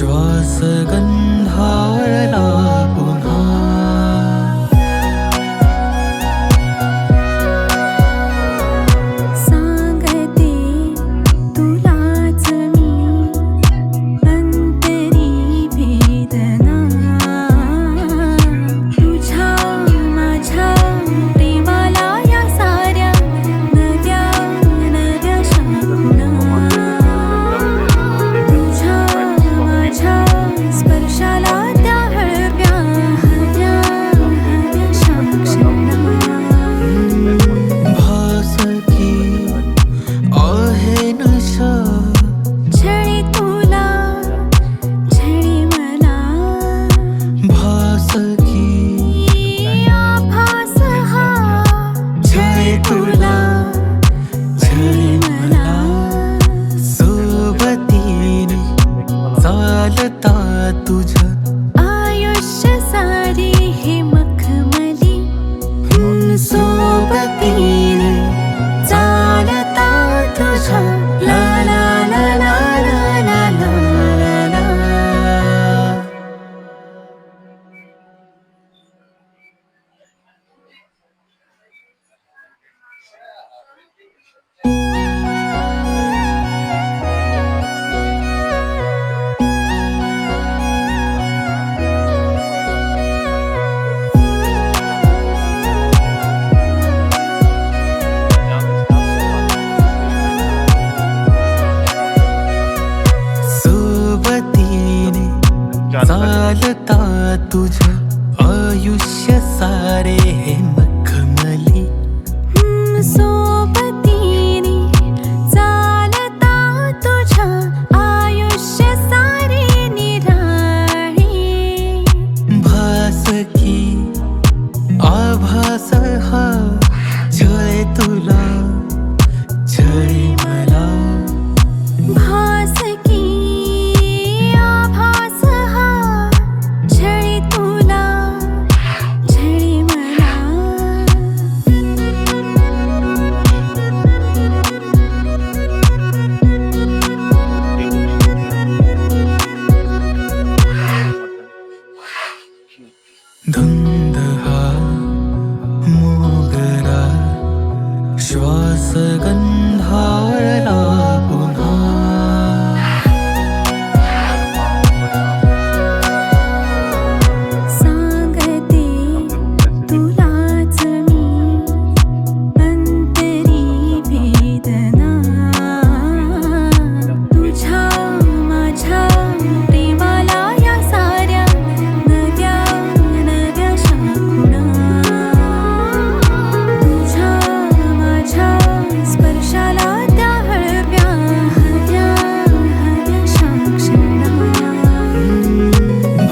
श्वास गंधाळला पुन्हा सांगते तुलाच मी अंतरी वेदना तुझ्या माझ्या प्रेमाला या साऱ्या नव्या नव्या शाखुना तुझ्या माझ्या स्पर्शाला त्या हळव्या हव्या हव्या शाक्षणा भासकी आहे नशा छळी तुला छळी मला भासकी आभास हा छळी तुला छळी मला सोबतीने चालता तुझ्या आयुष्य सारी हे मखमली सोबतीने चालता तुझ्या ला ला ला ला ला ला ला ला ला. सोबतीने चालता तुझ्या आयुष्य सारे हे मखमली सोबतीने चालता तुझ्या आयुष्य सारे निराळे भासकी आभास हा छळे तुला छळे मला भासकी आभास हा छळी तुला छळी मला धुंद हा मोगरा श्वास गंधाळला पुन्हा सांगते तुलाच मी अंतरी वेदना तुझ्या माझ्या प्रेमाला या साऱ्या नव्या नव्या शाखुना तुझ्या माझ्या स्पर्शाला त्या हळव्या हव्या हव्या शाक्षणा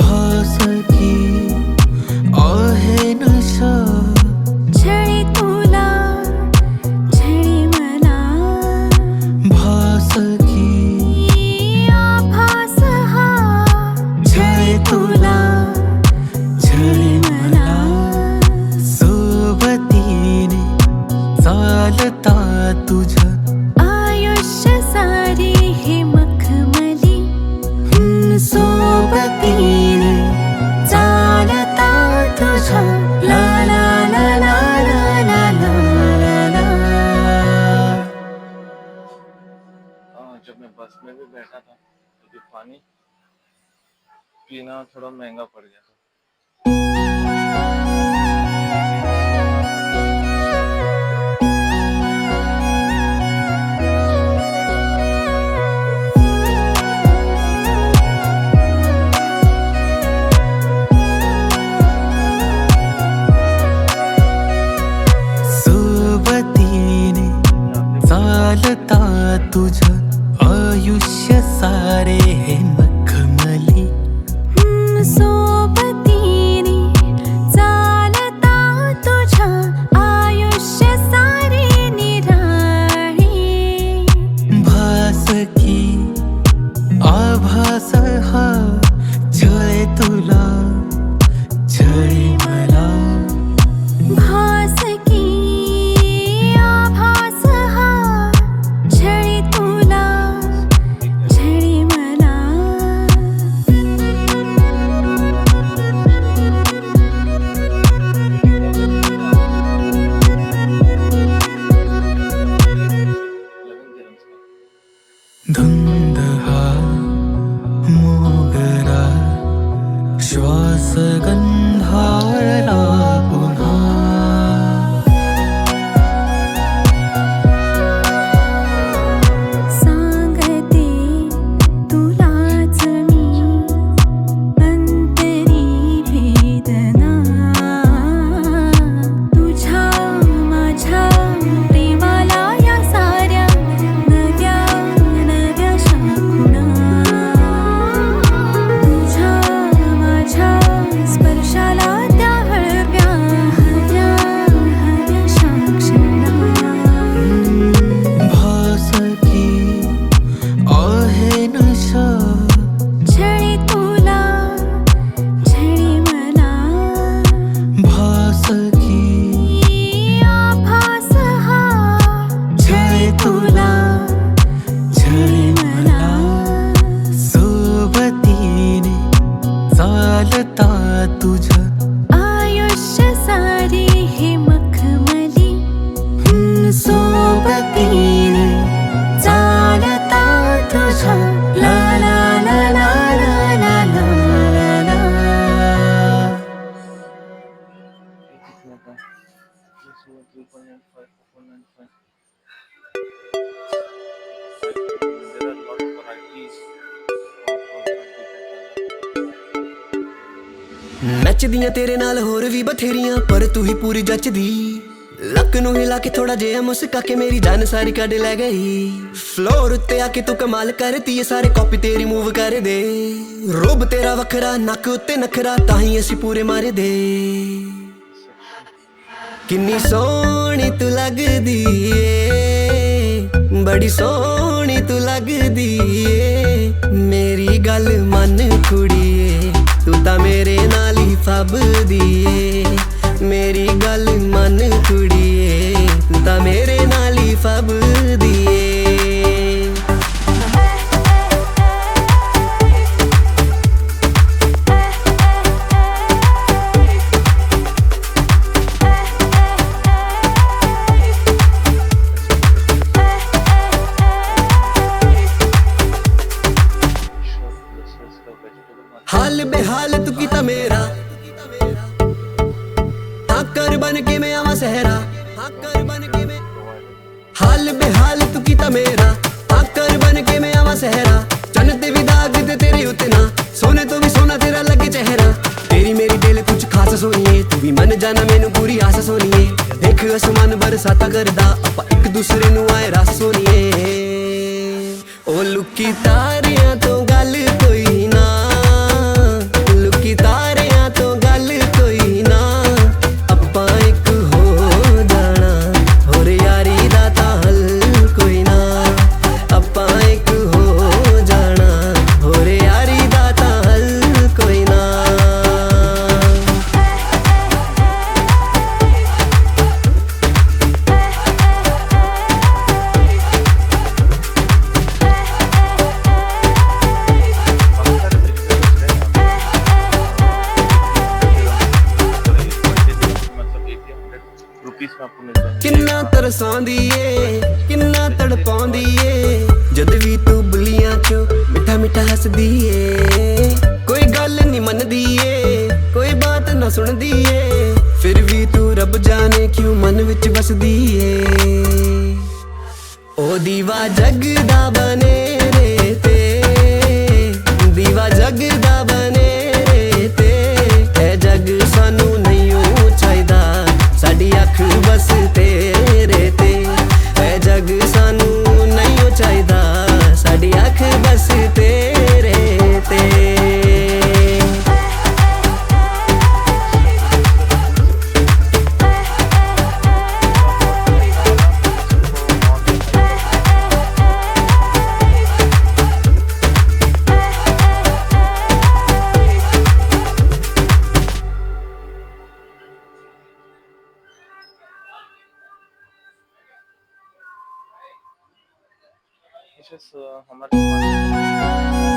भासकी आहे नशा छळी तुला छळी मला भासकी आभास हा छळे तुला छळे मला सोबतीने चालता तुझ्या आयुष्य सारी हे मखमली सोबतीने चालता तुझ्या ला ला ला ला ला ला ला ला. जब मैं बस में भी बैठा था तो ये पानी पीना थोड़ा महंगा पड़ गया था। सोबतीने चालता तुझ्या आयुष्य सारे हे मखमली सोबतीने चालता तुझ्या आयुष्य सारे निराळे भासकी आभास हा छळे तुला छळे मला भासकी आभास हा छळी तुला छळी मला गंधाळला पुन्हा सांगते तुलाच मी अंतरी वेदना तुझ्या माझ्या प्रेमाला या साऱ्या नव्या नव्या शाखुणा तुझ्या माझ्या स्पर्शाला त्या हळव्या हव्या हव्या साक्षणा भासकी आहे नशा छळी तुला छळी मला भासकी आभास हा छळे तुला छळे मला सोबतीने चालता तुझ्या आयुष्य सारी हे मखमली सोबतीने चालता तुझ्या ला ला ला ला ला ला ला ला कितना था? 3.95, 4.95. There are lots of varieties ਨੱਚਦੀਆਂ ਤੇਰੇ ਨਾਲ ਹੋਰ ਵੀ ਬਥੇਰੀਆਂ ਪਰ ਤੂੰ ਹੀ ਪੂਰੀ ਜੱਚਦੀ ਲੱਕ ਨੂੰ ਹਿਲਾ ਕੇ ਥੋੜਾ ਜਿਹਾ ਮੁਸਕਾ ਕੇ ਮੇਰੀ ਜਾਨ ਸਾਰੀ ਕੱਢ ਲੈ ਗਈ ਫਲੋਰ ਉੱਤੇ ਆ ਕੇ ਤੂੰ ਕਮਾਲ ਕਰਤੀ ਏ ਸਾਰੇ ਕਾਪੀ ਤੇਰੀ ਮੂਵ ਕਰਦੇ ਰੂਪ ਤੇਰਾ ਵੱਖਰਾ ਨੱਕ ਉੱਤੇ ਨਖਰਾ ਤਾਂ ਹੀ ਅਸੀਂ ਪੂਰੇ ਮਾਰਦੇ ਕਿੰਨੀ ਸੋਹਣੀ ਤੂੰ ਲੱਗਦੀ ਏ ਬੜੀ ਸੋਹਣੀ ਤੂੰ ਲੱਗਦੀ ਏ ਮੇਰੀ ਗੱਲ ਮੰਨ ਕੁੜੀਏ ਤੂੰ ਤਾਂ ਮੇਰੇ ਨਾਲ ਹੀ ਫੱਬਦੀ ਏ ਮੇਰੀ ਗੱਲ ਮੰਨ ਕੁੜੀਏ ਤੂੰ ਤਾਂ ਮੇਰੇ ਨਾਲ ਹੀ ਫੱਬਦੀ ਏ This is the vegetable market. ਹਾਲ ਬੇਹਾਲ ਤੂੰ ਕੀਤਾ ਮੇਰਾ ਹਾਕਰ ਬਣ ਕੇ ਮੈਂ ਆਵਾਂ ਸਹਿਰਾ ਹਾਕਰ ਬਣ ਕੇ ਮੈਂ ਹਾਲ ਬੇਹਾਲ ਤੂੰ ਕੀਤਾ ਮੇਰਾ ਹਾਕਰ ਬਣ ਕੇ ਮੈਂ ਆਵਾਂ ਸਹਿਰਾ ਚੰਨ ਤੇ ਵੀ ਦਾਗ ਤੇ ਤੇਰੇ ਉੱਤੇ ਨਾ ਸੋਨੇ ਤੋਂ ਵੀ ਸੋਨਾ ਤੇਰਾ ਲੱਗੇ ਚਿਹਰਾ ਤੇਰੀ ਮੇਰੀ ਦਿਲ ਕੁਝ ਖਾਸ ਸੋਨੀਏ ਤੂੰ ਵੀ ਮੰਨ ਜਾਣਾ ਮੈਨੂੰ ਪੂਰੀ ਆਸ ਸੋਨੀਏ ਦੇਖ ਅਸਮਾਨ ਬਰਸਾਤਾ ਕਰਦਾ ਆਪਾਂ ਇੱਕ ਦੂਸਰੇ ਨੂੰ ਆਏ ਰਸ ਸੋਨੀਏ ਉਹ ਲੁਕੀ ਤਾਰਿਆਂ ਤੋਂ ਗੱਲ ਕੋਈ ਨਾ ਲੁਕੀ ਤਾਰਿਆਂ ਤੋਂ ਗੱਲ ਕੋਈ ਨਾ ਆਪਾਂ ਇੱਕ ਹੋ ਜਾਣਾ ਹੋਰ ਯਾਰੀ ਦਾ ਤਾਂ ਹੱਲ ਕੋਈ ਨਾ ਆਪਾਂ ਇੱਕ ਹੋ ਜਾਣਾ ਹੋਰ ਯਾਰੀ ਦਾ ਤਾਂ ਹੱਲ ਕੋਈ ਨਾ मतलब 80 रुपीस में आपको मिल जाएगा ਕਿੰਨਾ ਤਰਸਾਉਂਦੀ ਏ ਕਿੰਨਾ ਤੜਪਾਉਂਦੀ ਏ ਜਦ ਵੀ ਤੂੰ ਬੁਲੀਆਂ ਚੋਂ ਮਿੱਠਾ ਮਿੱਠਾ ਹੱਸਦੀ ਏ ਕੋਈ ਗੱਲ ਨਹੀਂ ਮੰਨਦੀ ਏ ਕੋਈ ਬਾਤ ਨਾ ਸੁਣਦੀ ਏ ਫਿਰ ਵੀ ਤੂੰ ਰੱਬ ਜਾਣੇ ਕਿਉਂ ਮਨ ਵਿੱਚ ਵਸਦੀ ਏ ਉਹ ਦੀਵਾ ਜਗਦਾ ਬਨੇ ਰੇ ਤੇ ਦੀਵਾ ਜਗਦਾ ਬਨੇ ਰੇ ਤੇ ਇਹ ਜਗ ਸਾਨੂੰ ਨਹੀਂ ਓ ਚਾਹੀਦਾ ਸਾਡੀ ਅੱਖ ਬਸ ਤੇਰੇ ਤੇ ਇਹ ਜਗ ਸਾਨੂੰ ਨਹੀਂ ਓ ਚਾਹੀਦਾ ਸਾਡੀ ਅੱਖ ਬਸ ਤੇਰੇ ਤੇ हमारे पास